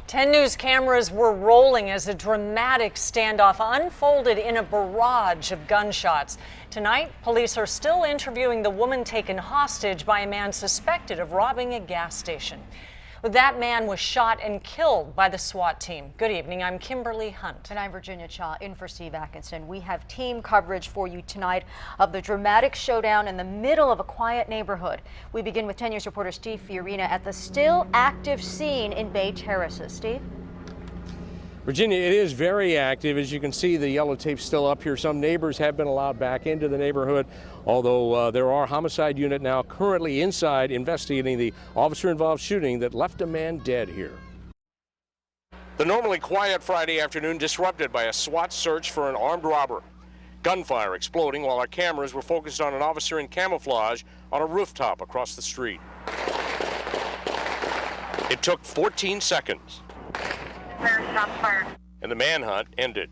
10 News cameras were rolling as a dramatic standoff unfolded in a barrage of gunshots. Tonight, police are still interviewing the woman taken hostage by a man suspected of robbing a gas station. That man was shot and killed by the SWAT team. Good evening, I'm Kimberly Hunt. And I'm Virginia Cha, in for Steve Atkinson. We have team coverage for you tonight of the dramatic showdown in the middle of a quiet neighborhood. We begin with 10 News reporter Steve Fiorina at the still active scene in Bay Terraces. Steve? Virginia, it is very active. As you can see, the yellow tape's still up here. Some neighbors have been allowed back into the neighborhood, although there are homicide unit now currently inside investigating the officer-involved shooting that left a man dead here. The normally quiet Friday afternoon disrupted by a SWAT search for an armed robber. Gunfire exploding while our cameras were focused on an officer in camouflage on a rooftop across the street. It took 14 seconds. And the manhunt ended.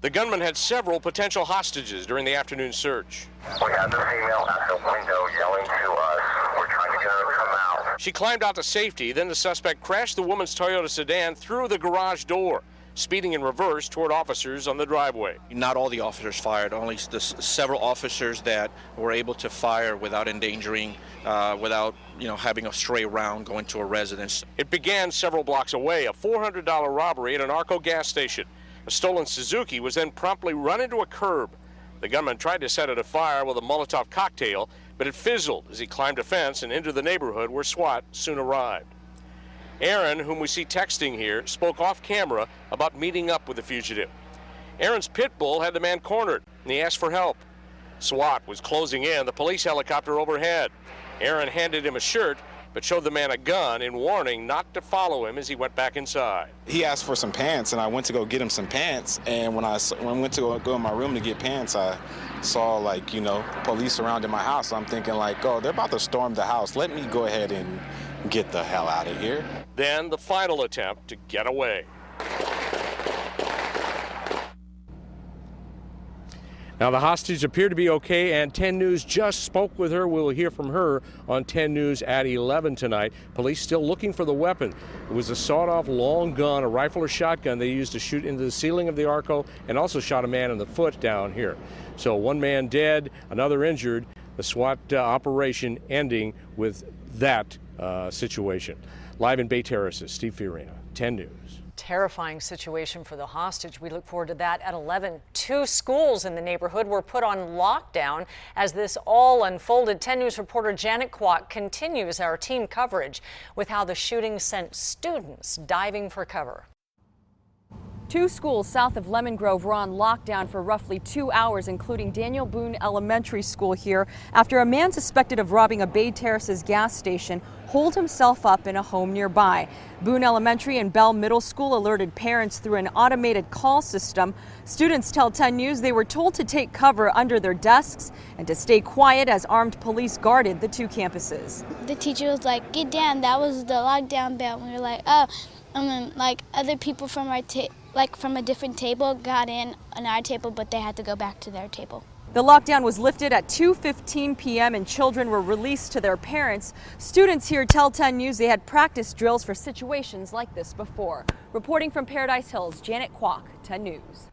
The gunman had several potential hostages during the afternoon search. We had the female at the window yelling to us, "We're trying to get her to come out." She climbed out to safety, then the suspect crashed the woman's Toyota sedan through the garage door, speeding in reverse toward officers on the driveway. Not all the officers fired, only several officers that were able to fire without endangering, without having a stray round go into a residence. It began several blocks away, a $400 robbery at an Arco gas station. A stolen Suzuki was then promptly run into a curb. The gunman tried to set it afire with a Molotov cocktail, but it fizzled as he climbed a fence and into the neighborhood where SWAT soon arrived. Aaron, whom we see texting here, spoke off camera about meeting up with the fugitive. Aaron's pit bull had the man cornered, and he asked for help. SWAT was closing in, the police helicopter overhead. Aaron handed him a shirt, but showed the man a gun in warning not to follow him as he went back inside. He asked for some pants, and I went to go get him some pants, and when I went to go in my room to get pants, I saw, police surrounding my house. I'm thinking, oh, they're about to storm the house. Let me go ahead and get the hell out of here. Then the final attempt to get away. Now, the hostage appeared to be okay, and 10 News just spoke with her. We'll hear from her on 10 News at 11 tonight. Police still looking for the weapon. It was a sawed-off long gun, a rifle or shotgun they used to shoot into the ceiling of the Arco, and also shot a man in the foot down here. So one man dead, another injured. The SWAT operation ending with that situation. Live in Bay Terraces, Steve Fiorina, 10 News. Terrifying situation for the hostage. We look forward to that at 11. 2 schools in the neighborhood were put on lockdown as this all unfolded. 10 News reporter Janet Kwok continues our team coverage with how the shooting sent students diving for cover. 2 schools south of Lemon Grove were on lockdown for roughly 2 hours, including Daniel Boone Elementary School here, after a man suspected of robbing a Bay Terraces gas station holed himself up in a home nearby. Boone Elementary and Bell Middle School alerted parents through an automated call system. Students tell 10 News they were told to take cover under their desks and to stay quiet as armed police guarded the 2 campuses. The teacher was like, "Get down," that was the lockdown bell. We were like, oh, and then other people from our from a different table got in on our table, but they had to go back to their table. The lockdown was lifted at 2:15 p.m. and children were released to their parents. Students here tell 10 News they had practice drills for situations like this before. Reporting from Paradise Hills, Janet Kwok, 10 News.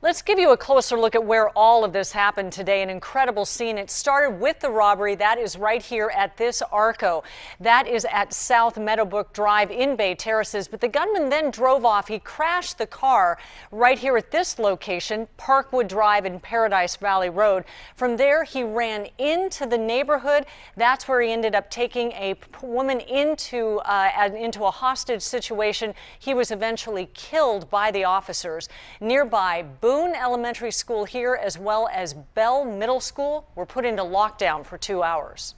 Let's give you a closer look at where all of this happened today. An incredible scene. It started with the robbery. That is right here at this Arco. That is at South Meadowbrook Drive in Bay Terraces. But the gunman then drove off. He crashed the car right here at this location, Parkwood Drive and Paradise Valley Road. From there, he ran into the neighborhood. That's where he ended up taking a woman into a hostage situation. He was eventually killed by the officers. Nearby, Boone Elementary School here, as well as Bell Middle School, were put into lockdown for 2 hours.